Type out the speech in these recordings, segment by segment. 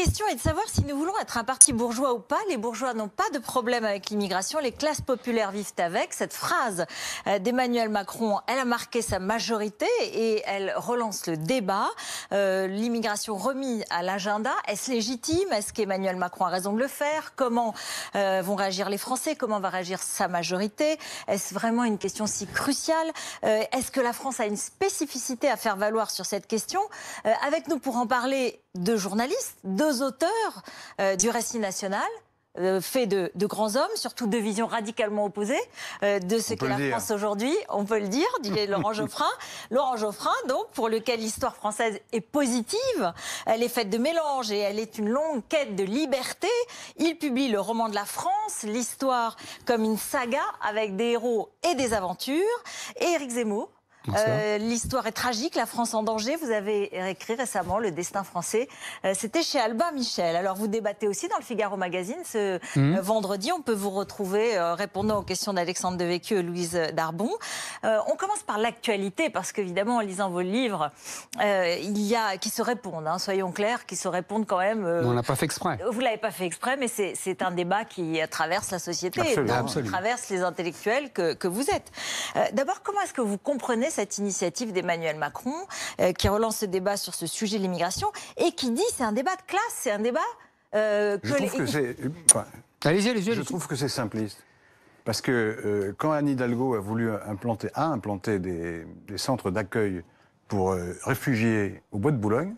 question est de savoir si nous voulons être un parti bourgeois ou pas. Les bourgeois n'ont pas de problème avec l'immigration. Les classes populaires vivent avec. Cette phrase d'Emmanuel Macron, elle a marqué sa majorité et elle relance le débat. L'immigration remise à l'agenda, est-ce légitime? Est-ce qu'Emmanuel Macron a raison de le faire? Comment vont réagir les Français? Comment va réagir sa majorité? Est-ce vraiment une question si cruciale? Est-ce que la France a une spécificité à faire valoir sur cette question? Avec nous pour en parler, deux journalistes, deux auteurs du récit national, fait de grands hommes, surtout deux visions radicalement opposées de ce qu'est la France aujourd'hui, on peut le dire, dit Laurent Geoffrin. Laurent Geoffrin, donc, pour lequel l'histoire française est positive, elle est faite de mélange et elle est une longue quête de liberté. Il publie le roman de la France, l'histoire comme une saga avec des héros et des aventures. Et Éric Zemmour. L'histoire est tragique, la France en danger. Vous avez écrit récemment Le Destin français. C'était chez Albin Michel. Alors vous débattez aussi dans le Figaro Magazine ce vendredi. On peut vous retrouver répondant aux questions d'Alexandre Devecchio et Louise Darbon. On commence par l'actualité parce qu'évidemment en lisant vos livres, il y a qui se répondent. Hein, soyons clairs, qui se répondent quand même. On l'a pas fait exprès. Vous l'avez pas fait exprès, mais c'est un débat qui traverse la société, qui traverse les intellectuels que vous êtes. D'abord, comment est-ce que vous comprenez cette initiative d'Emmanuel Macron qui relance le débat sur ce sujet de l'immigration et qui dit c'est un débat de classe, c'est un débat Je trouve que c'est simpliste. Parce que quand Anne Hidalgo a voulu implanter des centres d'accueil pour réfugiés au Bois de Boulogne,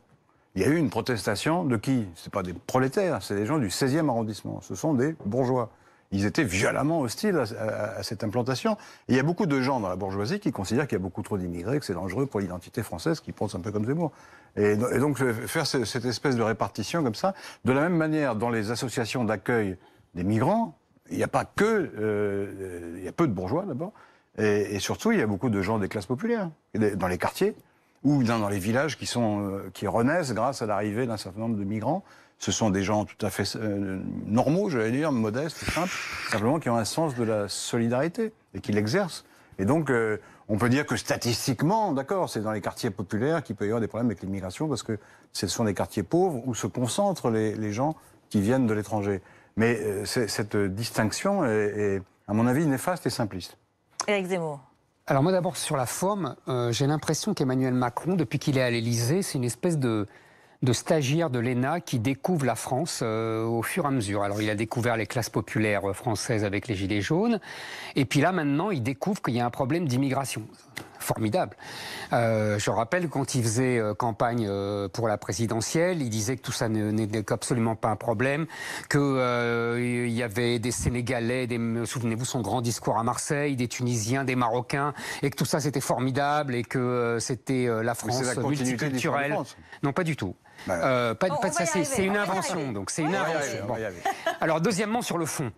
il y a eu une protestation de qui? Ce n'est pas des prolétaires, c'est des gens du 16e arrondissement. Ce sont des bourgeois. Ils étaient violemment hostiles à cette implantation. Et il y a beaucoup de gens dans la bourgeoisie qui considèrent qu'il y a beaucoup trop d'immigrés, que c'est dangereux pour l'identité française, qui pensent un peu comme Zemmour. Et donc faire cette espèce de répartition comme ça, de la même manière dans les associations d'accueil des migrants, il n'y a pas que... il y a peu de bourgeois d'abord, et surtout il y a beaucoup de gens des classes populaires, dans les quartiers, ou dans les villages qui renaissent grâce à l'arrivée d'un certain nombre de migrants. Ce sont des gens tout à fait normaux, j'allais dire, modestes, simples, simplement qui ont un sens de la solidarité et qui l'exercent. Et donc, on peut dire que statistiquement, d'accord, c'est dans les quartiers populaires qu'il peut y avoir des problèmes avec l'immigration parce que ce sont des quartiers pauvres où se concentrent les gens qui viennent de l'étranger. Mais cette distinction est, à mon avis, néfaste et simpliste. Éric Zemmour. Alors moi d'abord, sur la forme, j'ai l'impression qu'Emmanuel Macron, depuis qu'il est à l'Élysée, c'est une espèce de stagiaire de l'ENA qui découvre la France au fur et à mesure. Alors il a découvert les classes populaires françaises avec les Gilets jaunes, et puis là maintenant il découvre qu'il y a un problème d'immigration. Formidable. Je rappelle quand il faisait campagne pour la présidentielle, il disait que tout ça n'est absolument pas un problème, qu'il y avait des Sénégalais, souvenez-vous son grand discours à Marseille, des Tunisiens, des Marocains, et que tout ça c'était formidable et que c'était la France multiculturelle. Non, pas du tout. C'est une invention. Donc c'est une invention. Bon. Alors deuxièmement sur le fond.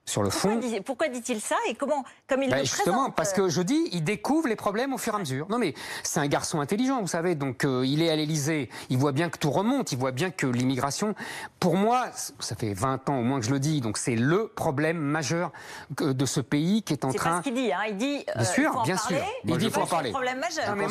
Sur le fond. Pourquoi dit-il ça et comment, comme il le justement, présente parce que je dis, il découvre les problèmes au fur et à mesure. Non mais c'est un garçon intelligent, vous savez, donc il est à l'Élysée, il voit bien que tout remonte, il voit bien que l'immigration, pour moi, ça fait 20 ans au moins que je le dis, donc c'est le problème majeur de ce pays qui est en train... C'est pas ce qu'il dit, hein. Il dit, bien sûr, bien sûr. Il dit, il faut en parler. C'est un problème majeur. Non, mais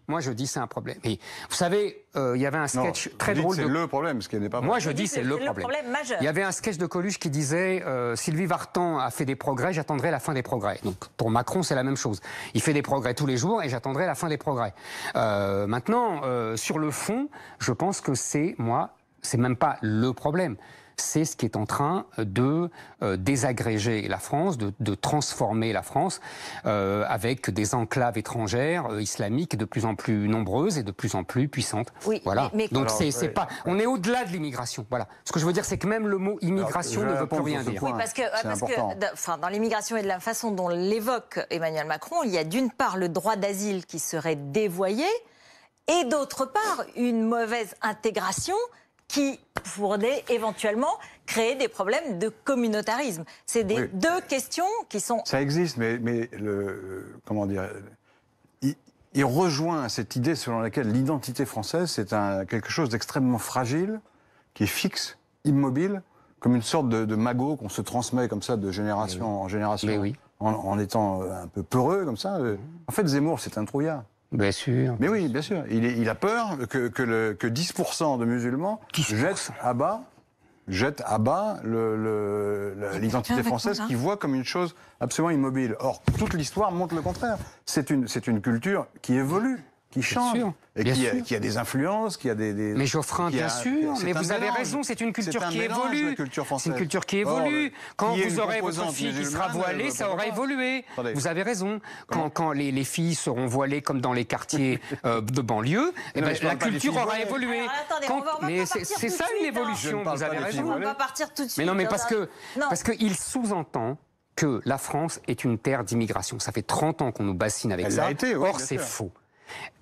moi je dis, c'est un problème. Et vous savez, il y avait un sketch très drôle. C'est le problème, ce qui n'est pas... Moi je dis, c'est le problème majeur. Il y avait un sketch de Coluche qui disait... Sylvie Vartan a fait des progrès, j'attendrai la fin des progrès. Donc pour Macron, c'est la même chose. Il fait des progrès tous les jours et j'attendrai la fin des progrès. Maintenant, sur le fond, je pense que c'est même pas le problème. C'est ce qui est en train de désagréger la France, de transformer la France avec des enclaves étrangères islamiques de plus en plus nombreuses et de plus en plus puissantes. Oui, voilà. Donc c'est pas. On est au-delà de l'immigration. Voilà. Ce que je veux dire, c'est que même le mot immigration ne veut plus rien dire. Oui, parce que dans l'immigration et de la façon dont l'évoque Emmanuel Macron, il y a d'une part le droit d'asile qui serait dévoyé et d'autre part une mauvaise intégration qui pourrait éventuellement créer des problèmes de communautarisme. C'est des deux questions qui sont... Ça existe, mais comment dire, il rejoint cette idée selon laquelle l'identité française, c'est quelque chose d'extrêmement fragile, qui est fixe, immobile, comme une sorte de magot qu'on se transmet comme ça de génération en génération, en étant un peu peureux comme ça. En fait, Zemmour, c'est un trouillard. Bien sûr. Mais oui, bien sûr. Il a peur que 10% de musulmans 10%. jettent à bas l'identité française qu'ils voient comme une chose absolument immobile. Or, toute l'histoire montre le contraire. C'est une culture qui évolue, qui change, et qui a des influences, qui a des... Mais Geoffrin, bien sûr, mais vous avez raison, c'est une culture qui évolue. C'est une culture qui évolue. Quand vous aurez votre fille qui sera voilée, ça aura évolué. Vous avez raison. Quand les filles seront voilées comme dans les quartiers de banlieue, la culture aura évolué. Mais c'est ça une évolution, vous avez raison. On va partir tout de suite. Mais non, mais parce qu'il sous-entend que la France est une terre d'immigration. Ça fait 30 ans qu'on nous bassine avec ça. Or, c'est faux.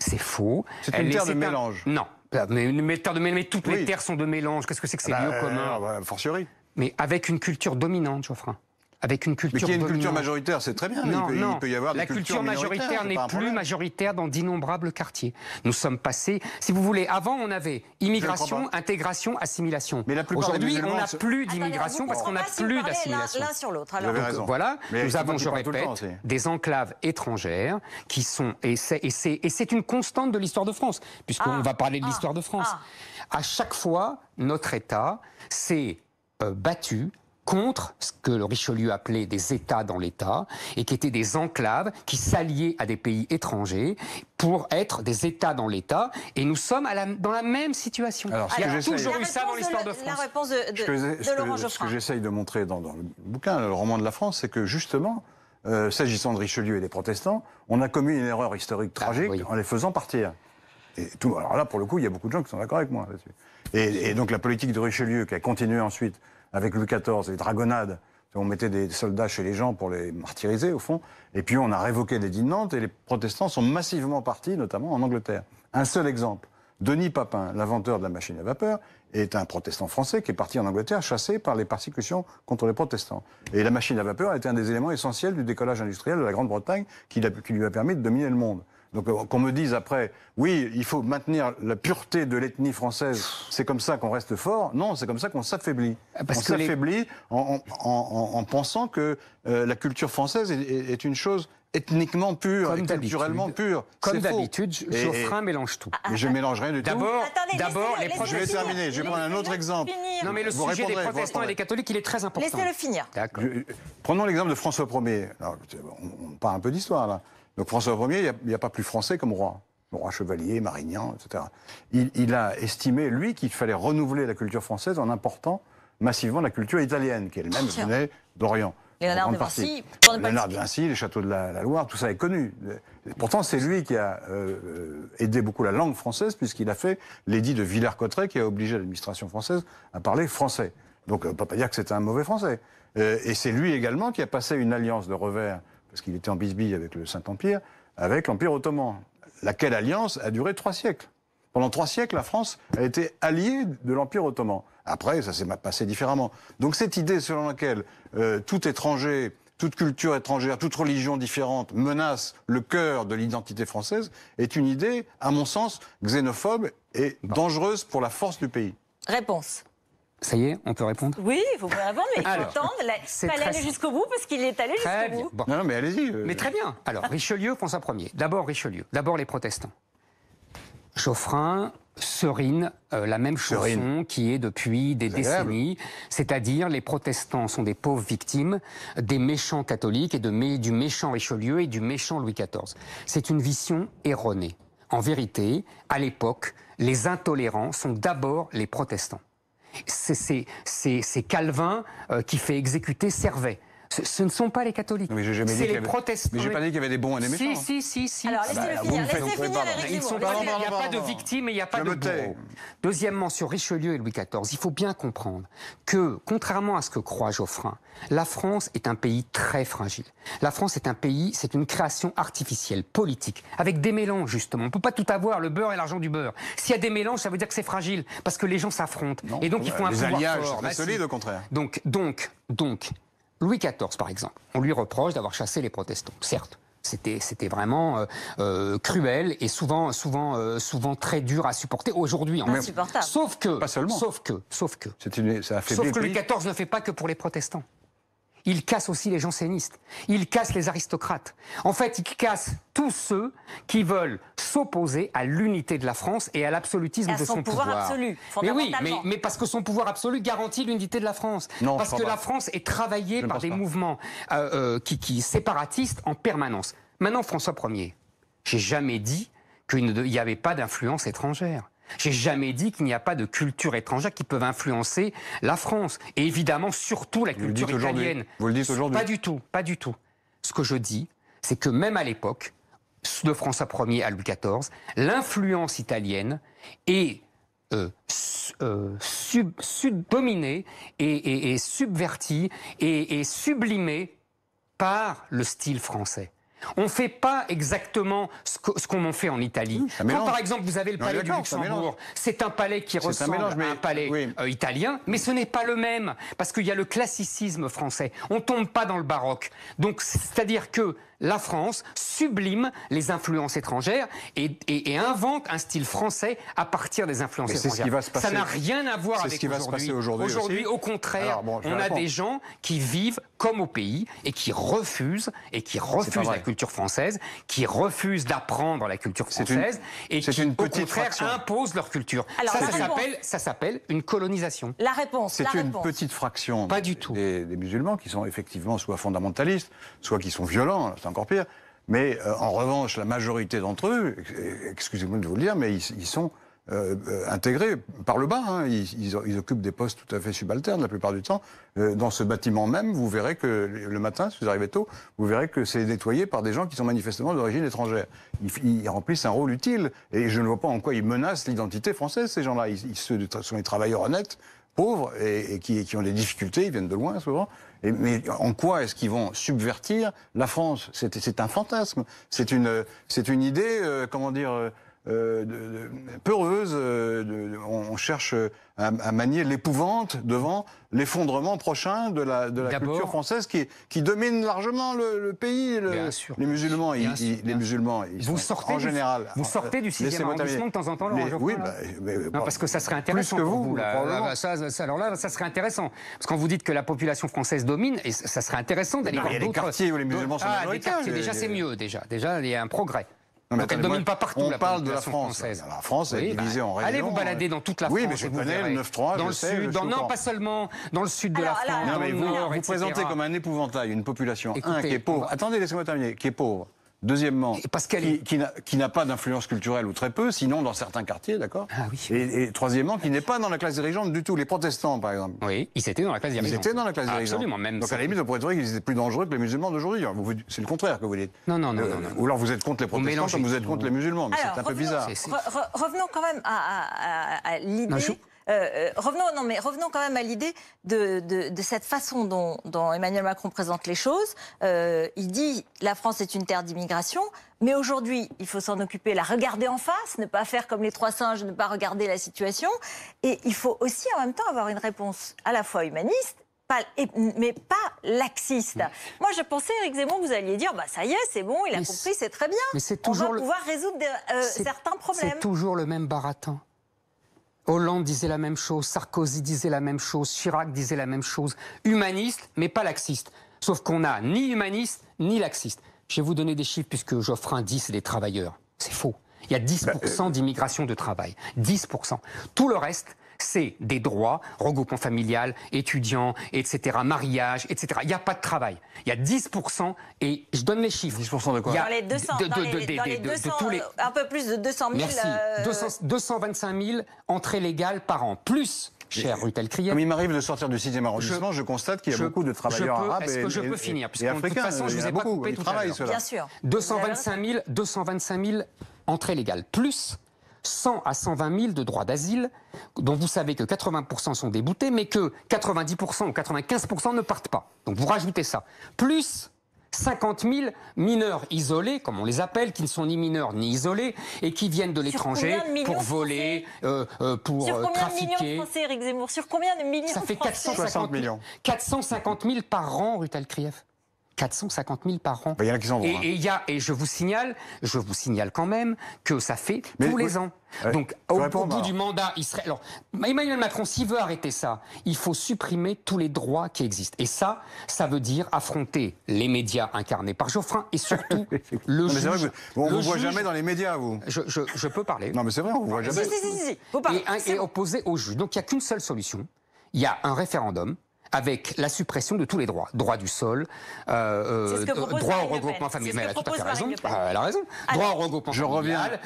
C'est faux. C'est une terre de mélange. Non. Mais toutes les terres sont de mélange. Qu'est-ce que c'est que ces lieux communs fortiori. Mais avec une culture dominante, Geoffrin. Avec une culture mais qu'il y ait une culture majoritaire, c'est très bien. Il peut y avoir des cultures majoritaire n'est plus majoritaire dans d'innombrables quartiers. Nous sommes passés, si vous voulez, avant on avait immigration, intégration, assimilation. Mais la plupart aujourd'hui, des musulmans, on n'a plus d'immigration parce qu'on n'a plus d'assimilation. L'un sur l'autre. Vous avez raison. Voilà, mais nous avons, je répète, des enclaves étrangères qui sont, et c'est une constante de l'histoire de France, puisqu'on va parler de l'histoire de France. À chaque fois, notre État s'est battu contre ce que le Richelieu appelait des États dans l'État, et qui étaient des enclaves qui s'alliaient à des pays étrangers pour être des États dans l'État, et nous sommes dans la même situation. Alors, il y a toujours eu ça dans l'histoire de France. La réponse de Laurent Geoffrin. Ce que j'essaye de montrer dans le bouquin, le roman de la France, c'est que justement, s'agissant de Richelieu et des protestants, on a commis une erreur historique tragique en les faisant partir. Alors là, pour le coup, il y a beaucoup de gens qui sont d'accord avec moi là-dessus. Et donc la politique de Richelieu, qui a continué ensuite avec Louis XIV, les dragonnades, on mettait des soldats chez les gens pour les martyriser, au fond, et puis on a révoqué l'édit de Nantes, et les protestants sont massivement partis, notamment en Angleterre. Un seul exemple, Denis Papin, l'inventeur de la machine à vapeur, est un protestant français qui est parti en Angleterre chassé par les persécutions contre les protestants. Et la machine à vapeur a été un des éléments essentiels du décollage industriel de la Grande-Bretagne qui lui a permis de dominer le monde. Donc qu'on me dise après, oui, il faut maintenir la pureté de l'ethnie française, c'est comme ça qu'on reste fort. Non, c'est comme ça qu'on s'affaiblit. On s'affaiblit en pensant que la culture française est une chose ethniquement pure, et culturellement pure. Comme d'habitude, Geoffrin mélange tout. Mais je mélange rien du tout. D'abord, les protestants. Je vais terminer, je vais prendre un autre exemple. Non, mais le sujet des protestants et des catholiques, il est très important. Laissez-le finir. D'accord. Prenons l'exemple de François Ier. Alors, on parle un peu d'histoire, là. Donc François Ier, il n'y a pas plus français comme roi. Roi Chevalier, Marignan, etc. Il a estimé, lui, qu'il fallait renouveler la culture française en important massivement la culture italienne, qui elle-même venait d'Orient. Léonard de Vinci, les châteaux de la Loire, tout ça est connu. Pourtant, c'est lui qui a aidé beaucoup la langue française, puisqu'il a fait l'édit de Villers-Cotterêts, qui a obligé l'administration française à parler français. Donc on ne peut pas dire que c'était un mauvais français. Et c'est lui également qui a passé une alliance de revers, parce qu'il était en bisbille avec le Saint-Empire, avec l'Empire ottoman. Laquelle alliance a duré 3 siècles. Pendant 3 siècles, la France a été alliée de l'Empire ottoman. Après, ça s'est passé différemment. Donc cette idée selon laquelle tout étranger, toute culture étrangère, toute religion différente menace le cœur de l'identité française est une idée, à mon sens, xénophobe et dangereuse pour la force du pays. Réponse. Ça y est, on peut répondre? Oui, vous pouvez répondre, mais il faut attendre. Il fallait aller jusqu'au bout parce qu'il est allé jusqu'au bout. Bon. Non, mais allez-y. Mais très bien. Alors, Richelieu, François Ier. D'abord Richelieu, d'abord les protestants. Geoffrin serine la même chanson qui est depuis des décennies, c'est-à-dire les protestants sont des pauvres victimes des méchants catholiques et du méchant Richelieu et du méchant Louis XIV. C'est une vision erronée. En vérité, à l'époque, les intolérants sont d'abord les protestants. C'est Calvin qui fait exécuter Servet. Ce ne sont pas les catholiques. C'est les protestants. Mais j'ai pas dit qu'il y avait des bons et des méchants. Si. Alors laissez-le finir. Il n'y a pas de victimes et il n'y a pas de bourreaux. Deuxièmement, sur Richelieu et Louis XIV, il faut bien comprendre que, contrairement à ce que croit Geoffrin, la France est un pays très fragile. La France est un pays, c'est une création artificielle, politique, avec des mélanges justement. On ne peut pas tout avoir, le beurre et l'argent du beurre. S'il y a des mélanges, ça veut dire que c'est fragile, parce que les gens s'affrontent. Et donc il faut un pouvoir fort. C'est solide au contraire. Donc, Louis XIV, par exemple, on lui reproche d'avoir chassé les protestants. Certes, c'était vraiment cruel et souvent très dur à supporter aujourd'hui. Insupportable. Sauf que Pas seulement. Sauf que ça a fait Louis XIV ne fait pas que pour les protestants. il casse aussi les jansénistes, il casse les aristocrates. En fait, il casse tous ceux qui veulent s'opposer à l'unité de la France et à l'absolutisme de son pouvoir. Absolu, mais oui, fondamentalement. mais parce que son pouvoir absolu garantit l'unité de la France. Non, parce que la France est travaillée par des mouvements séparatistes en permanence. Maintenant, François Ier, j'ai jamais dit qu'il n'y avait pas d'influence étrangère. J'ai jamais dit qu'il n'y a pas de culture étrangère qui peuvent influencer la France. Et évidemment, surtout la culture italienne. Vous le dites aujourd'hui. Pas du tout, pas du tout. Ce que je dis, c'est que même à l'époque, de François Ier à Louis XIV, l'influence italienne est dominée et subvertie et sublimée par le style français. On ne fait pas exactement ce qu'on en fait en Italie. Quand par exemple vous avez le palais du Luxembourg, c'est un palais qui ressemble à un palais italien, mais ce n'est pas le même, parce qu'il y a le classicisme français. On ne tombe pas dans le baroque. Donc c'est-à-dire que la France sublime les influences étrangères et invente un style français à partir des influences étrangères. Ça n'a rien à voir avec aujourd'hui. Aujourd'hui, au contraire, on a des gens qui vivent comme au pays et qui refusent la culture française, qui refusent d'apprendre la culture française et qui, au contraire, imposent leur culture. Alors, ça s'appelle une colonisation. La réponse. C'est une petite fraction des musulmans qui sont effectivement soit fondamentalistes, soit qui sont violents, c'est encore pire. Mais en revanche, la majorité d'entre eux, excusez-moi de vous le dire, mais ils sont intégrés par le bas. Hein. Ils occupent des postes tout à fait subalternes la plupart du temps. Dans ce bâtiment même, vous verrez que le matin, si vous arrivez tôt, vous verrez que c'est nettoyé par des gens qui sont manifestement d'origine étrangère. Ils remplissent un rôle utile. Et je ne vois pas en quoi ils menacent l'identité française, ces gens-là. Ils sont des travailleurs honnêtes, pauvres, et qui ont des difficultés, ils viennent de loin souvent. Mais en quoi est-ce qu'ils vont subvertir la France? C'est un fantasme. C'est une idée, comment dire, peureuse. On cherche à manier l'épouvante devant l'effondrement prochain de la culture française qui domine largement le pays. Les musulmans, vous sortez en général. Vous sortez du 6e arrondissement de temps en temps, Laurent Geoffroy. Oui, parce que ça serait intéressant plus que pour vous. alors là, ça serait intéressant. Parce que quand vous dites que la population française domine, et ça serait intéressant d'aller voir d'autres... Il y a des quartiers où les musulmans sont majoritaires. Déjà, c'est mieux. Déjà, il y a un progrès. Donc elle ne domine pas partout. On parle de la France. Française. La France est divisée en régions. Allez vous balader dans toute la France. Oui, mais je connais le 9-3, dans le sud, non, pas seulement dans le sud de la France. Non, mais vous présentez comme un épouvantail une population, qui est pauvre. Attendez, laissez-moi terminer, qui est pauvre. Deuxièmement, qui n'a pas d'influence culturelle ou très peu, sinon dans certains quartiers, d'accord. Et troisièmement, qui n'est pas dans la classe dirigeante du tout. Les protestants, par exemple. Oui, ils étaient dans la classe dirigeante. Ils étaient dans la classe dirigeante. Absolument, même. Donc à la limite, on pourrait dire qu'ils étaient plus dangereux que les musulmans d'aujourd'hui. C'est le contraire que vous dites. Non. Ou alors vous êtes contre les protestants comme vous êtes contre les musulmans. Mais c'est un peu bizarre. Revenons quand même à l'idée... Revenons quand même à l'idée de cette façon dont Emmanuel Macron présente les choses. Il dit la France est une terre d'immigration, mais aujourd'hui il faut s'en occuper, la regarder en face, ne pas faire comme les trois singes, ne pas regarder la situation. Et il faut aussi en même temps avoir une réponse à la fois humaniste, mais pas laxiste. Moi, je pensais, Éric Zemmour, vous alliez dire, ça y est, c'est bon, il a compris, c'est très bien. Mais c'est toujours on va pouvoir résoudre certains problèmes. C'est toujours le même baratin. Hollande disait la même chose, Sarkozy disait la même chose, Chirac disait la même chose. Humaniste, mais pas laxiste. Sauf qu'on n'a ni humaniste, ni laxiste. Je vais vous donner des chiffres, puisque Geoffrin dit c'est des travailleurs. C'est faux. Il y a 10% d'immigration de travail. 10%. Tout le reste, c'est des droits, regroupement familial, étudiants, etc., mariage, etc. Il n'y a pas de travail. Il y a 10%, et je donne les chiffres. 10% de quoi? Dans les 200, un peu plus de 200 000... Merci. 225 000 entrées légales par an, plus... Cher Rutel-Krief. Comme il m'arrive de sortir du 6e arrondissement, je constate qu'il y a beaucoup de travailleurs arabes et je peux finir, et africains. De toute façon, je ne vous ai pas coupé tout à l'heure. Bien sûr. 225 000 entrées légales, plus 100 à 120 000 de droits d'asile, dont vous savez que 80% sont déboutés, mais que 90% ou 95% ne partent pas. Donc vous rajoutez ça. Plus 50 000 mineurs isolés, comme on les appelle, qui ne sont ni mineurs ni isolés, et qui viennent de l'étranger pour voler, pour sur combien trafiquer. De millions de Français, Éric Zemmour? Sur combien de millions? Ça fait de Français? 450 000 par an, Rutel-Krief. 450 000 par an. Il y en a qui s'en vont. Et je vous signale quand même que ça fait tous les ans. Ouais. Donc, au bout du mandat, il serait. Alors, Emmanuel Macron, s'il veut arrêter ça, il faut supprimer tous les droits qui existent. Et ça veut dire affronter les médias incarnés par Geoffrin et surtout le juge. C'est vrai on ne vous voit jamais dans les médias, vous. Je peux parler. Non, mais c'est vrai, on ne vous voit jamais. Si. Vous parlez. Et opposé au juge. Donc, il n'y a qu'une seule solution. Il y a un référendum avec la suppression de tous les droits. Droit du sol, droit au regroupement familial. Mais elle a tout à fait raison. Elle a raison. Droit au regroupement familial,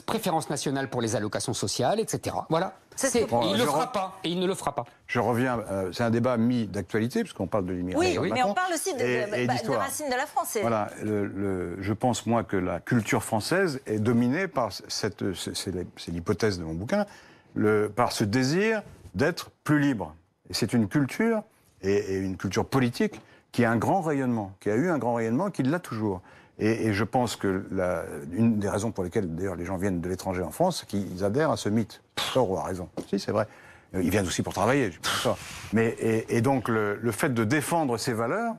préférence nationale pour les allocations sociales, etc. Voilà. Il ne le fera pas. Et il ne le fera pas. Je reviens, c'est un débat mis d'actualité, puisqu'on parle de l'immigration. Oui, mais on parle aussi de racines de la France. Voilà, je pense, moi, que la culture française est dominée par c'est l'hypothèse de mon bouquin, par ce désir d'être plus libre. Et c'est une culture, et une culture politique, qui a un grand rayonnement, qui a eu un grand rayonnement, qui l'a toujours. Et je pense que une des raisons pour lesquelles, d'ailleurs, les gens viennent de l'étranger en France, c'est qu'ils adhèrent à ce mythe. Tort ou à raison. Si, c'est vrai. Ils viennent aussi pour travailler, je pense ça. Et donc, le fait de défendre ces valeurs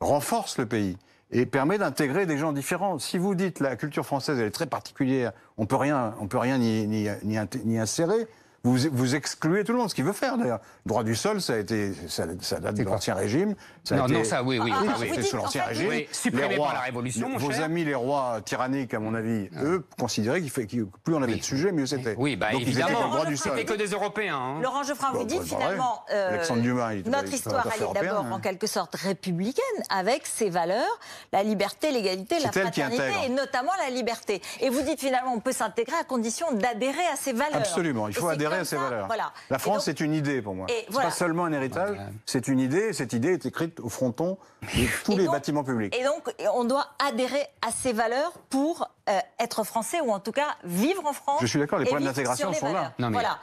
renforce le pays et permet d'intégrer des gens différents. Si vous dites la culture française, elle est très particulière, on peut rien n'y insérer, vous excluez tout le monde, ce qu'il veut faire d'ailleurs. Le droit du sol, ça date de l'Ancien Régime. Oui. C'était sous l'Ancien Régime. Oui, supprimé par la Révolution, mon cher. Vos amis, les rois tyranniques, à mon avis, eux, considéraient que plus on avait de sujets, mieux c'était. Oui, donc évidemment, le droit du sol. c'était que des Européens. Hein. Laurent Geoffrin, vous dites finalement, Alexandre Dumas, notre histoire, elle est d'abord en quelque sorte républicaine, avec ses valeurs, la liberté, l'égalité, la fraternité, et notamment la liberté. Et vous dites finalement, on peut s'intégrer à condition d'adhérer à ces valeurs. Absolument, il faut adhérer à ces valeurs. Voilà. La France, c'est une idée pour moi. C'est pas seulement un héritage, c'est une idée, et cette idée est écrite au fronton de tous les bâtiments publics. Et donc, on doit adhérer à ces valeurs pour être français, ou en tout cas vivre en France. Je suis d'accord, les problèmes d'intégration sont là. Voilà.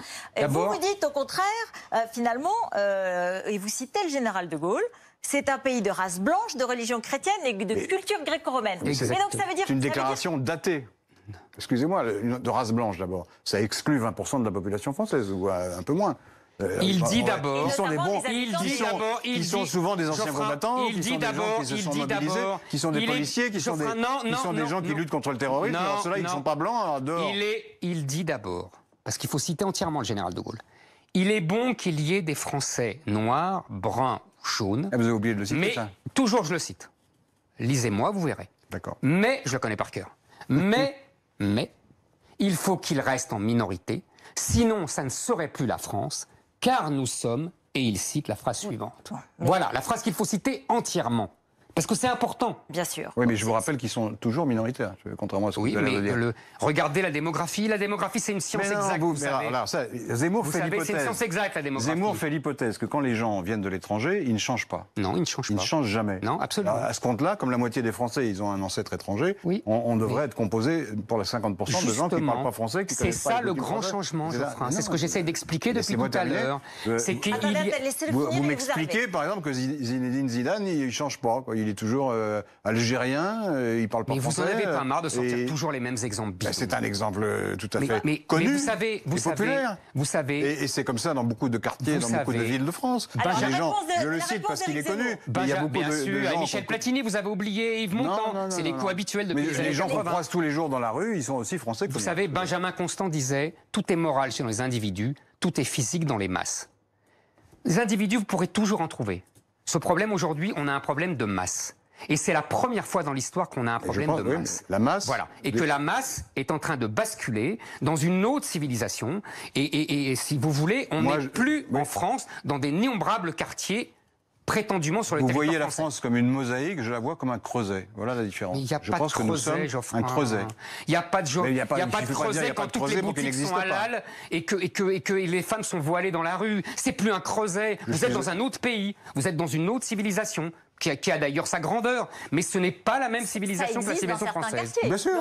Vous dites au contraire, finalement, et vous citez le général de Gaulle, c'est un pays de race blanche, de religion chrétienne et de culture gréco-romaine. Mais donc ça veut dire... C'est une déclaration datée. Excusez-moi, de race blanche d'abord. Ça exclut 20% de la population française, ou un peu moins. Il dit d'abord... Ils sont des bons... Ils sont souvent des anciens combattants, qui sont des gens qui se sont mobilisés, qui sont des policiers, qui sont des gens qui luttent contre le terrorisme. Alors ceux-là, ils ne sont pas blancs, alors dehors. Il dit d'abord, parce qu'il faut citer entièrement le général de Gaulle, il est bon qu'il y ait des Français noirs, bruns ou jaunes. Vous avez oublié de le citer, ça. Toujours je le cite. Lisez-moi, vous verrez. D'accord. Mais, je le connais par cœur. Mais, il faut qu'il reste en minorité, sinon ça ne serait plus la France, car nous sommes, et il cite la phrase suivante. Voilà, la phrase qu'il faut citer entièrement. Parce que c'est important. Bien sûr. Oui, mais je vous rappelle qu'ils sont toujours minoritaires, contrairement à ce que vous allez dire. Regardez la démographie. La démographie, c'est une science exacte. Vous savez. Alors Zemmour fait l'hypothèse. C'est une science exacte, la démographie. Zemmour fait l'hypothèse que quand les gens viennent de l'étranger, ils ne changent pas. Non, ils ne changent pas. Ils ne changent jamais. Non, absolument. Alors, à ce compte-là, comme la moitié des Français, ils ont un ancêtre étranger, on devrait être composé pour les 50% de gens qui ne parlent pas français. C'est ça le grand changement, Geoffrin. C'est ce que j'essaie d'expliquer depuis tout à l'heure. Vous m'expliquez, par exemple, que Zinedine Zidane, il ne change pas. Il est toujours algérien, il parle pas français. Mais vous n'en avez pas marre de sortir toujours les mêmes exemples bidons. C'est un exemple tout à fait connu, populaire. Vous savez. Et c'est comme ça dans beaucoup de quartiers, dans beaucoup de villes de France. Les gens, je le cite parce qu'il est connu. Il y a beaucoup de gens. Michel Platini, vous avez oublié Yves Montand. C'est les coups habituels depuis les années 80. Les gens qu'on croise tous les jours dans la rue, ils sont aussi français. Vous savez, Benjamin Constant disait « Tout est moral chez les individus, tout est physique dans les masses ». Les individus, vous pourrez toujours en trouver. Ce problème, aujourd'hui, on a un problème de masse. Et c'est la première fois dans l'histoire qu'on a un problème de masse. La masse. Voilà. Et que la masse est en train de basculer dans une autre civilisation. Et si vous voulez, on n'est plus en France dans des innombrables quartiers prétendument sur le territoire français. Vous voyez la France comme une mosaïque, je la vois comme un creuset. Voilà la différence. Il n'y a pas de creuset, Geoffrin. Un creuset. Il n'y a pas de creuset quand toutes les boutiques sont halal et que les femmes sont voilées dans la rue. C'est plus un creuset. Vous êtes dans un autre pays. Vous êtes dans une autre civilisation. Qui a d'ailleurs sa grandeur, mais ce n'est pas la même civilisation que la civilisation française. Bien sûr.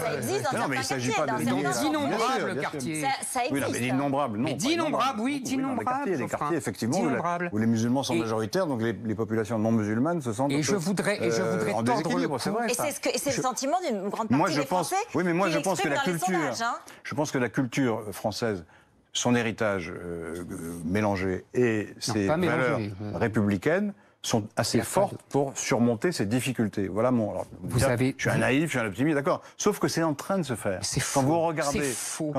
Ça existe dans certains quartiers. Dans d'innombrables quartiers. Ça existe. Mais d'innombrables, non. Mais d'innombrables, oui, d'innombrables. Il y a des quartiers, effectivement, où les musulmans sont majoritaires, donc les populations non musulmanes se sentent en déséquilibre, c'est vrai. Et c'est le sentiment d'une grande partie des Français. Oui, mais moi je pense que la culture française, son héritage mélangé et ses valeurs républicaines sont assez fortes pour surmonter ces difficultés. Voilà mon... Alors, je suis un naïf, je suis un optimiste, d'accord. Sauf que c'est en train de se faire. Quand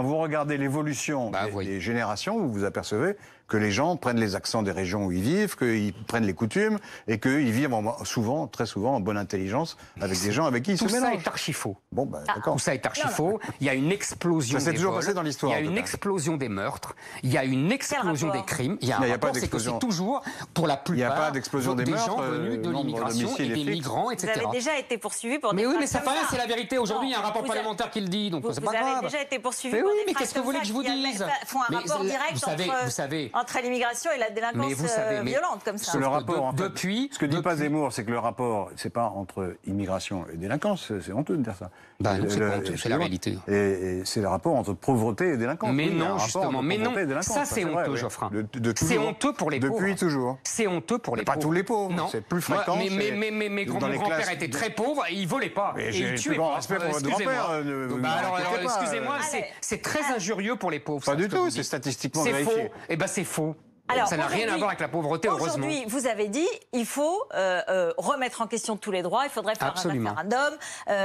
vous regardez l'évolution des générations, vous vous apercevez que les gens prennent les accents des régions où ils vivent, qu'ils prennent les coutumes et qu'ils vivent souvent, très souvent, en bonne intelligence avec des gens avec qui ils se mélangent. Tout ça est archi faux. Bon, ben, d'accord. Tout ça est archi faux. Il y a une explosion des toujours vols, passé dans l'histoire. Il y a une explosion des meurtres. Il y a une explosion des crimes. Il y a un rapport, c'est que c'est toujours, pour la plupart, des gens venus de l'immigration et des migrants, etc. Vous avez déjà été poursuivi pour des crimes. Mais oui, mais ça fait rien, c'est la vérité. Aujourd'hui, il y a un rapport parlementaire qui le dit, donc c'est pas grave. Vous avez déjà été poursuivi pour des crimes. Mais qu'est-ce que vous voulez que je vous dise? Font un rapport direct entre l'immigration et la délinquance violente comme ça. Le rapport, ce que dit pas Zemmour, c'est que le rapport, c'est pas entre immigration et délinquance, c'est honteux de dire ça. C'est la réalité. Et c'est le rapport entre pauvreté et délinquance. Mais non, justement, mais non. Ça, c'est honteux, Geoffrin. C'est honteux pour les pauvres. Depuis toujours. C'est honteux pour les pauvres. Pas tous les pauvres, c'est plus fréquent. Mais mes grands-pères étaient très pauvres et ils volaient pas. Et ils tuaient pas. Respect pour votre grand-père. Alors, excusez-moi, c'est très injurieux pour les pauvres. Pas du tout, c'est statistiquement vérifié. C'est faux. Eh ben, c'est faux. Alors, ça n'a rien à voir avec la pauvreté, heureusement. Aujourd'hui, vous avez dit il faut remettre en question tous les droits, il faudrait faire un référendum.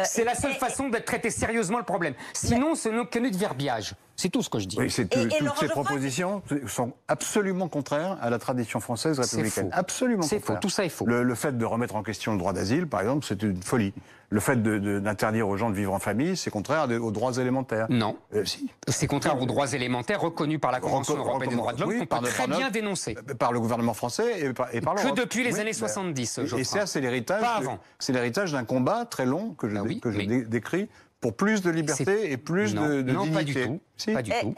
C'est la seule façon d'être traité sérieusement le problème. Sinon, ce n'est que du verbiage. C'est tout ce que je dis. Oui, toutes ces propositions sont absolument contraires à la tradition française républicaine. Absolument contraires. C'est faux, tout ça est faux. Le fait de remettre en question le droit d'asile, par exemple, c'est une folie. Le fait d'interdire aux gens de vivre en famille, c'est contraire aux droits élémentaires. Non. Si. C'est contraire aux droits élémentaires reconnus par la Convention européenne des droits de l'homme, qu'on peut très bien dénoncer. Par le gouvernement français et par l'Europe. Que depuis les années 70, Et ça, c'est l'héritage d'un combat très long que je décris pour plus de liberté et plus de dignité. Non, pas du tout. Pas du tout.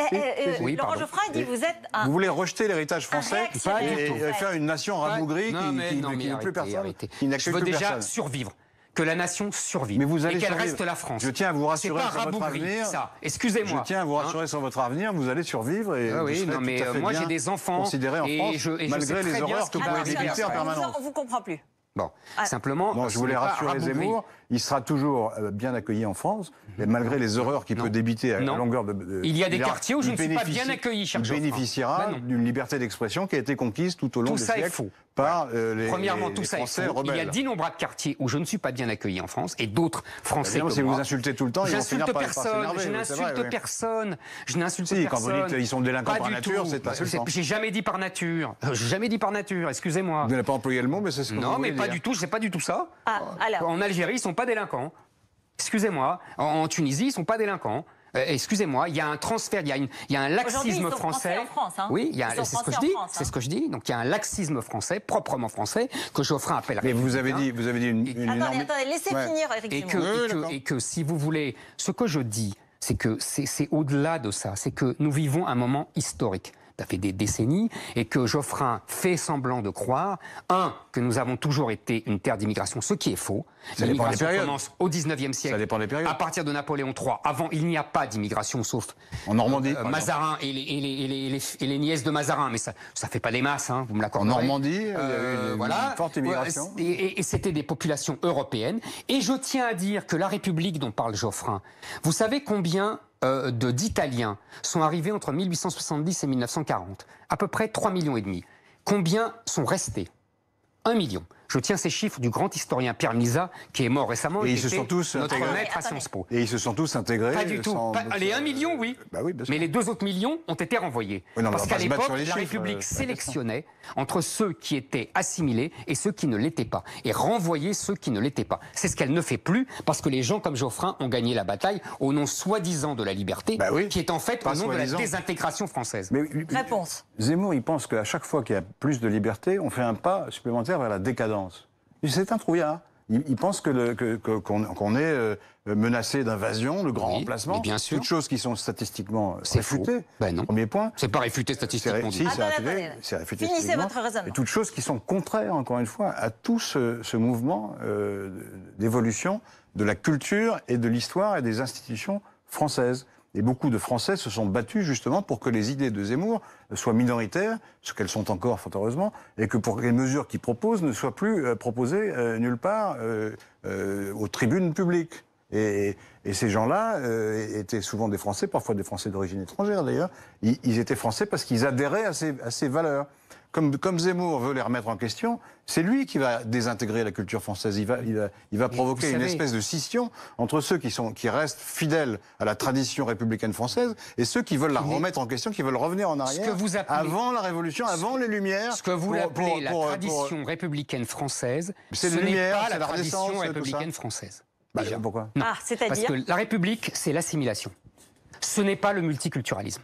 Laurent Geoffrin dit vous êtes un... Vous voulez rejeter l'héritage français et faire une nation rabougrie qui n'a plus personne. Je veux déjà survivre. Que la nation survive. Mais vous allez et qu'elle survivre. Reste la France. Je tiens à vous rassurer sur votre avenir. Excusez-moi. Je tiens à vous rassurer sur votre avenir. Vous allez survivre et moi j'ai des enfants considérés en France malgré les erreurs que vous pouvez éviter en permanence. On vous comprend plus. Bon, simplement. Non, je voulais rassurer Zemmour. Il sera toujours bien accueilli en France, mais malgré les horreurs qu'il peut débiter à longueur de. Il y a des quartiers où je ne suis pas bien accueilli, cher Geoffrin. Il bénéficiera d'une liberté d'expression qui a été conquise tout au long des siècles. Tout ça est faux. Par les Premièrement, tout ça est faux. Il y a d'innombrables quartiers où je ne suis pas bien accueilli en France et d'autres Français comme moi. Si vous insultez tout le temps, ils vont finir par s'énerver. Je n'insulte personne. Je n'insulte personne. Quand vous dites qu'ils sont délinquants par nature, c'est insultant. J'ai jamais dit par nature. J'ai jamais dit par nature. Excusez-moi. Vous n'avez pas employé le mot, mais c'est ce que vous voulez dire. Non, mais pas du tout. C'est pas du tout ça. Alors. En Algérie, ils sont pas délinquants. Excusez-moi. En Tunisie, ils sont pas délinquants. Excusez-moi, il y a un transfert, il y a un laxisme français. En France, hein. Oui, c'est ce que je dis. C'est ce que je dis. Donc il y a un laxisme français, proprement français, que Geoffrin appelle. Mais vous avez dit une Attendez, laissez finir, Éric Zemmour. Et que si vous voulez, ce que je dis, c'est que c'est au-delà de ça. C'est que nous vivons un moment historique. Ça fait des décennies, et que Geoffrin fait semblant de croire, que nous avons toujours été une terre d'immigration, ce qui est faux. L'immigration commence au 19e siècle. Ça dépend des périodes. À partir de Napoléon III. Avant, il n'y a pas d'immigration, sauf en Normandie, Mazarin et les nièces de Mazarin. Mais ça fait pas des masses, hein, vous me l'accorderez. En Normandie, il y a eu une forte immigration. Et c'était des populations européennes. Et je tiens à dire que la République dont parle Geoffrin, vous savez combien d'Italiens sont arrivés entre 1870 et 1940. À peu près 3,5 millions. Combien sont restés? 1 million. Je tiens ces chiffres du grand historien Pierre Misa, qui est mort récemment. Et ils se sont tous notre intégrés. maître à Sciences Po. Et ils se sont tous intégrés. Pas du tout. Les 1 million, oui. Bah oui, bien sûr. Mais les 2 autres millions ont été renvoyés. Oui, non, parce qu'à l'époque, la chiffres, République sélectionnait entre ceux qui étaient assimilés et ceux qui ne l'étaient pas. Et renvoyait ceux qui ne l'étaient pas. C'est ce qu'elle ne fait plus, parce que les gens comme Geoffrin ont gagné la bataille au nom soi-disant de la liberté, qui est en fait au nom de la désintégration française. Mais, réponse. Zemmour, il pense qu'à chaque fois qu'il y a plus de liberté, on fait un pas supplémentaire vers la décadence. C'est un trouillard. Il pense qu'on est menacé d'invasion, de grand remplacement. Bien sûr. Toutes choses qui sont statistiquement réfutées. Ben non. Premier point. C'est pas réfuté statistiquement. C'est réfuté. Finissez votre raisonnement. Et toutes choses qui sont contraires, encore une fois, à tout ce mouvement d'évolution de la culture et de l'histoire et des institutions françaises. Et beaucoup de Français se sont battus justement pour que les idées de Zemmour soient minoritaires, ce qu'elles sont encore, fort heureusement, et que pour que les mesures qu'il propose ne soient plus proposées nulle part aux tribunes publiques. Et ces gens-là étaient souvent des Français, parfois des Français d'origine étrangère d'ailleurs. Ils étaient Français parce qu'ils adhéraient à ces valeurs. comme Zemmour veut les remettre en question, c'est lui qui va désintégrer la culture française. Il va provoquer une espèce de scission entre ceux qui restent fidèles à la tradition républicaine française et ceux qui veulent la remettre en question, qui veulent revenir en arrière avant la Révolution, avant les Lumières. Ce que vous l'appelez la tradition républicaine française, ce n'est pas la tradition républicaine française. Bah, pourquoi? C'est-à-dire parce que la République, c'est l'assimilation. Ce n'est pas le multiculturalisme.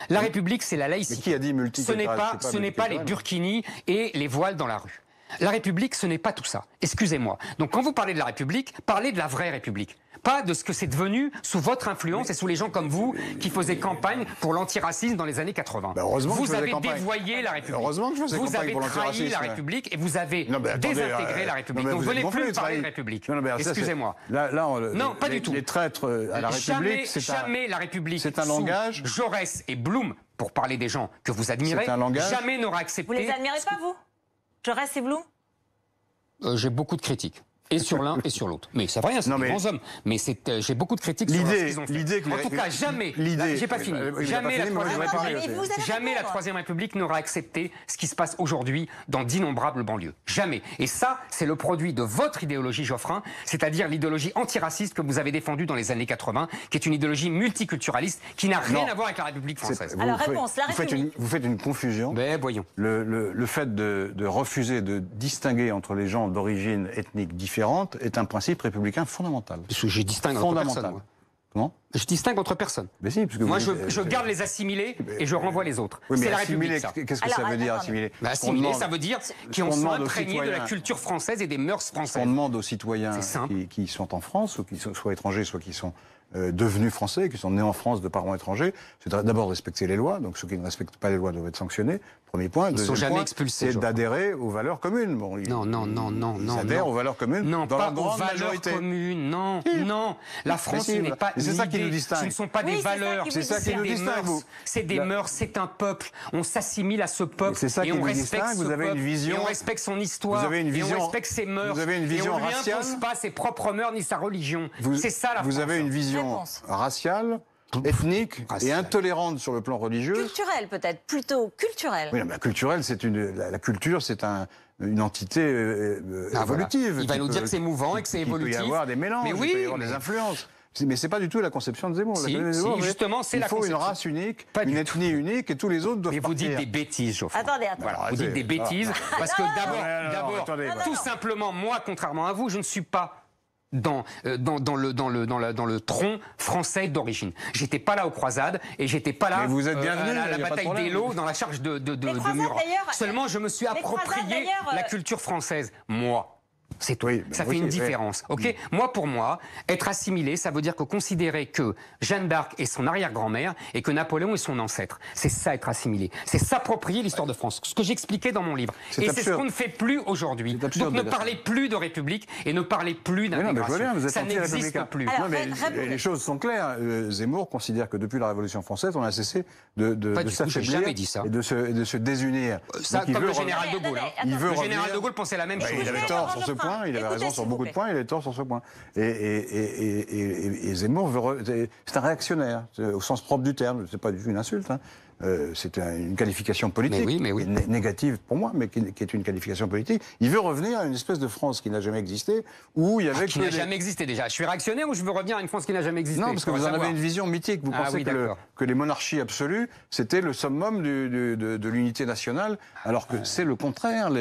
La République, c'est la laïcité. Mais qui a dit multiculturalisme? Ce n'est pas les burkinis et les voiles dans la rue. La République, ce n'est pas tout ça. Excusez-moi. Donc quand vous parlez de la République, parlez de la vraie République. Pas de ce que c'est devenu sous votre influence et sous les gens comme vous qui faisaient campagne pour l'antiracisme dans les années 80. Vous avez dévoyé la République. Heureusement que je faisais vous campagne avez pour trahi la République et vous avez désintégré la République. Donc venez plus parler de République. Excusez-moi. Non, pas du tout. Les traîtres à la République, jamais la République. C'est un langage. Jaurès et Blum, pour parler des gens que vous admirez, jamais n'aura accepté. Vous les admirez pas, vous? Jaurès et Blum? J'ai beaucoup de critiques. Et sur l'un et sur l'autre. Mais c'est rien, c'est des grands hommes. Mais j'ai beaucoup de critiques sur ce qu'ils ont fait. En tout cas, jamais, j'ai pas fini, jamais la Troisième République n'aura accepté ce qui se passe aujourd'hui dans d'innombrables banlieues. Jamais. Et ça, c'est le produit de votre idéologie, Geoffrin, c'est-à-dire l'idéologie antiraciste que vous avez défendue dans les années 80, qui est une idéologie multiculturaliste qui n'a rien à voir avec la République française. Alors, réponse, la République. Vous faites une confusion. Ben, voyons. Le fait de refuser de distinguer entre les gens d'origine ethnique différente est un principe républicain fondamental. Je distingue entre personnes. Comment? Je distingue entre personnes. Mais si, parce que moi, je garde les assimilés et je renvoie les autres. Oui, c'est la République, ça. Qu'est-ce que ça veut dire, assimiler? Assimiler, ça veut dire qu'ils sont imprégnés de la culture française et des mœurs françaises. On demande aux citoyens qui sont en France, ou qui sont soit étrangers, soit qui sont devenus français, qui sont nés en France de parents étrangers, c'est d'abord respecter les lois. Donc ceux qui ne respectent pas les lois doivent être sanctionnés. Premier point. Deuxième point, c'est d'adhérer aux valeurs communes. Bon, ils adhèrent aux valeurs communes. Non, dans pas la grande aux valeurs majorité. communes. Non, non. La France, ce n'est pas une idée. C'est ça qui nous distingue. Ce ne sont pas des valeurs. C'est ça qui nous distingue. C'est des mœurs. C'est un peuple. On s'assimile à ce peuple. C'est ça et qui on nous respecte distingue. Vous avez une vision. Et on respecte son histoire. Vous avez une vision. Et on respecte ses mœurs. Vous avez une vision raciale. Et on raciale. lui impose pas ses propres mœurs ni sa religion. C'est ça la France. Vous avez une vision raciale, ethnique et intolérante sur le plan religieux. Culturelle peut-être, plutôt culturelle. Oui, mais culturelle, la culture, c'est une entité évolutive. Voilà. Il va nous dire que c'est mouvant et que c'est évolutif. Il peut y avoir des mélanges, il peut y avoir des influences. Mais c'est pas du tout la conception de Zemmour. Justement, c'est la conception. Il faut une race unique, une ethnie unique, et tous les autres doivent partir. Mais vous dites des bêtises, Geoffroy. Attendez. Voilà, vous dites des bêtises, parce que d'abord, tout simplement, moi, contrairement à vous, je ne suis pas dans le tronc français d'origine. J'étais pas là aux croisades et j'étais pas là vous êtes bienvenu, à la bataille d'Eylau dans la charge de Murat. Seulement, je me suis approprié la culture française, moi. C'est tout. Oui, ça fait une différence. Ok. Moi, pour moi, être assimilé, ça veut dire que considérer que Jeanne d'Arc est son arrière-grand-mère et que Napoléon est son ancêtre. C'est ça, être assimilé. C'est s'approprier l'histoire de France. Ce que j'expliquais dans mon livre. Et c'est ce qu'on ne fait plus aujourd'hui. Donc ne parlez plus de République et ne parlez plus d'intégration. Ça n'existe plus. Alors, les choses sont claires. Zemmour considère que depuis la Révolution française, on a cessé de s'affaiblir et de se désunir. Ça, comme le général de Gaulle. Le général de Gaulle pensait la même chose. Il avait tort sur ce point. Il avait raison sur beaucoup de points, il avait tort sur ce point. Et Zemmour, c'est un réactionnaire, au sens propre du terme, c'est pas du tout une insulte. C'est une qualification politique, négative pour moi, mais qui est une qualification politique. Il veut revenir à une espèce de France qui n'a jamais existé, où il y avait... qui n'a jamais existé déjà. Je suis réactionnaire ou je veux revenir à une France qui n'a jamais existé? Non, parce que vous en avez une vision mythique. Vous pensez que les monarchies absolues, c'était le summum de l'unité nationale, alors que c'est le contraire.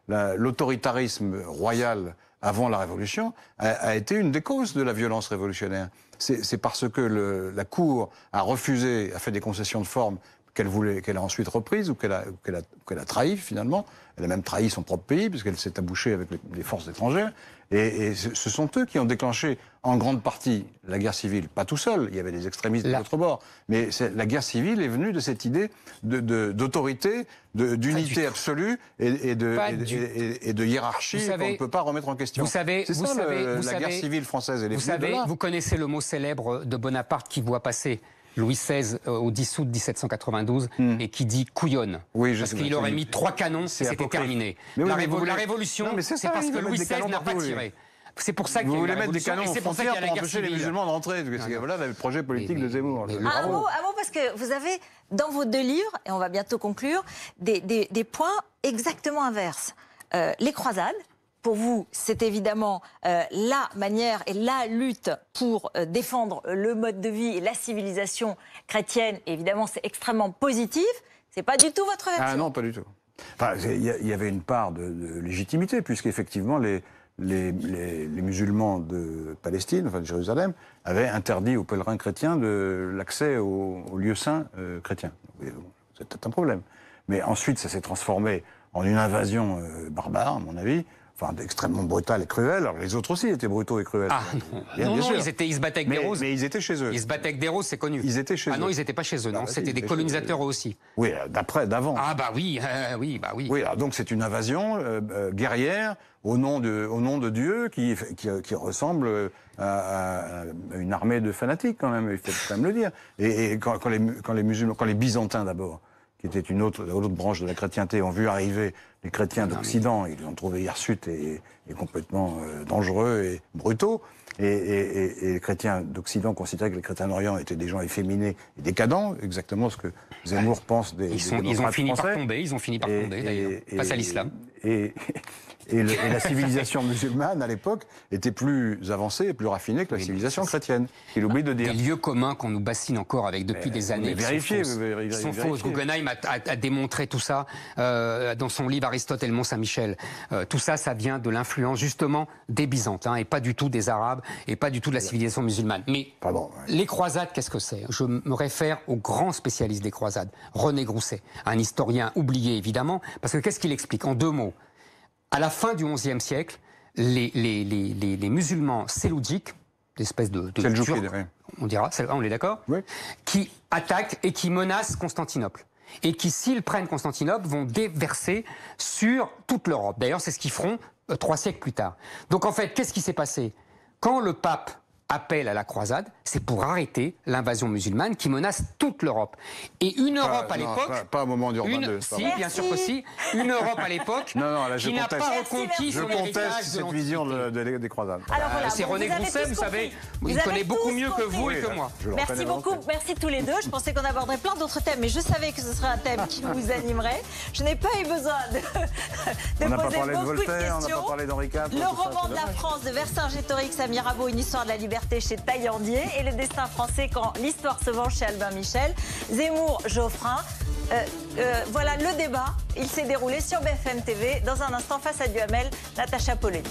L'autoritarisme royal avant la Révolution a été une des causes de la violence révolutionnaire. C'est parce que la Cour a refusé, a fait des concessions de forme qu'elle a ensuite reprises ou qu'elle a trahi finalement. Elle a même trahi son propre pays puisqu'elle s'est abouchée avec les forces étrangères. Et ce sont eux qui ont déclenché en grande partie la guerre civile. Pas tout seul, il y avait des extrémistes de l'autre bord. Mais la guerre civile est venue de cette idée d'autorité, d'unité absolue et de hiérarchie qu'on ne peut pas remettre en question. C'est ça la guerre civile française. Elle est venue de là. Vous connaissez le mot célèbre de Bonaparte qui voit passer Louis XVI au 10 août 1792 et qui dit couillonne. Oui, parce qu'il aurait mis 3 canons et c'était terminé. La Révolution, c'est parce que Louis XVI n'a pas tiré. C'est pour ça qu'il y a Vous eu voulez la mettre des révolution, canons et aux c'est pour ça qu'il y frontières a la pour guerre empêcher les civile. musulmans d'entrer. Voilà le projet politique de Zemmour. mais Un mot, parce que vous avez, dans vos 2 livres, et on va bientôt conclure, des points exactement inverses. Les croisades, pour vous, c'est évidemment la manière et la lutte pour défendre le mode de vie et la civilisation chrétienne. Et évidemment, c'est extrêmement positif. C'est pas du tout votre version. Ah non, pas du tout. Enfin, il y avait une part de légitimité, puisqu'effectivement, les musulmans de Palestine, enfin de Jérusalem, avaient interdit aux pèlerins chrétiens l'accès aux lieux saints chrétiens. C'était un problème. Mais ensuite, ça s'est transformé en une invasion barbare, à mon avis, enfin extrêmement brutale et cruelle. Alors les autres aussi étaient brutaux et cruels. Ah non, non, ils se battaient avec des roses. Mais ils étaient chez eux. Ils se battaient avec des roses, c'est connu. Ils étaient chez eux. Ah non, ils n'étaient pas chez eux, non. C'était des colonisateurs eux aussi. Oui, d'avant. Ah bah oui, oui, bah oui. Oui, alors donc c'est une invasion guerrière au nom de Dieu qui ressemble à une armée de fanatiques quand même, il faut quand même le dire. Et quand les musulmans, quand les Byzantins d'abord, qui était l'autre branche de la chrétienté, ont vu arriver les chrétiens d'Occident, ils les ont trouvés hirsutes et complètement dangereux et brutaux. Et les chrétiens d'Occident considéraient que les chrétiens d'Orient étaient des gens efféminés et décadents, exactement ce que Zemmour pense des Ils ont fini français. par tomber, d'ailleurs, face à l'islam. Et la civilisation musulmane, à l'époque, était plus avancée et plus raffinée que la civilisation chrétienne. Il oublie de dire. Des lieux communs qu'on nous bassine encore avec depuis des années. Vérifiez. Ils sont fausses. Guggenheim a démontré tout ça dans son livre Aristote et le Mont-Saint-Michel. Tout ça, ça vient de l'influence justement des Byzantins et pas du tout des Arabes et pas du tout de la civilisation musulmane. Mais les croisades, qu'est-ce que c'est? Je me réfère au grand spécialiste des croisades, René Grousset, un historien oublié évidemment, parce que qu'est-ce qu'il explique en 2 mots? À la fin du XIe siècle, les musulmans seljoukidjiques, l'espèce de Turcs, on dira, on est d'accord, oui, qui attaquent et qui menacent Constantinople. Et qui, s'ils prennent Constantinople, vont déverser sur toute l'Europe. D'ailleurs, c'est ce qu'ils feront 3 siècles plus tard. Donc en fait, qu'est-ce qui s'est passé? Quand le pape appelle à la croisade, c'est pour arrêter l'invasion musulmane qui menace toute l'Europe. Et une Europe à l'époque... Pas au moment d'Urbain II. Si, bien sûr que si. Une Europe à l'époque qui n'a pas reconquis son héritage. Je conteste cette vision des croisades. Alors voilà, c'est René Grousset, vous savez, il connaît beaucoup mieux que vous et que moi. Merci beaucoup, merci tous les deux. Je pensais qu'on aborderait plein d'autres thèmes, mais je savais que ce serait un thème qui vous animerait. Je n'ai pas eu besoin de poser beaucoup de questions. On n'a pas parlé d'Henri IV. Le roman de la France de Vercingétorix à Mirabeau, une histoire de la liberté chez Taillandier, et le destin français quand l'histoire se venge chez Albin Michel. Zemmour, Geoffrin. Voilà le débat. Il s'est déroulé sur BFM TV. Dans un instant, face à Duhamel, Natacha Polony.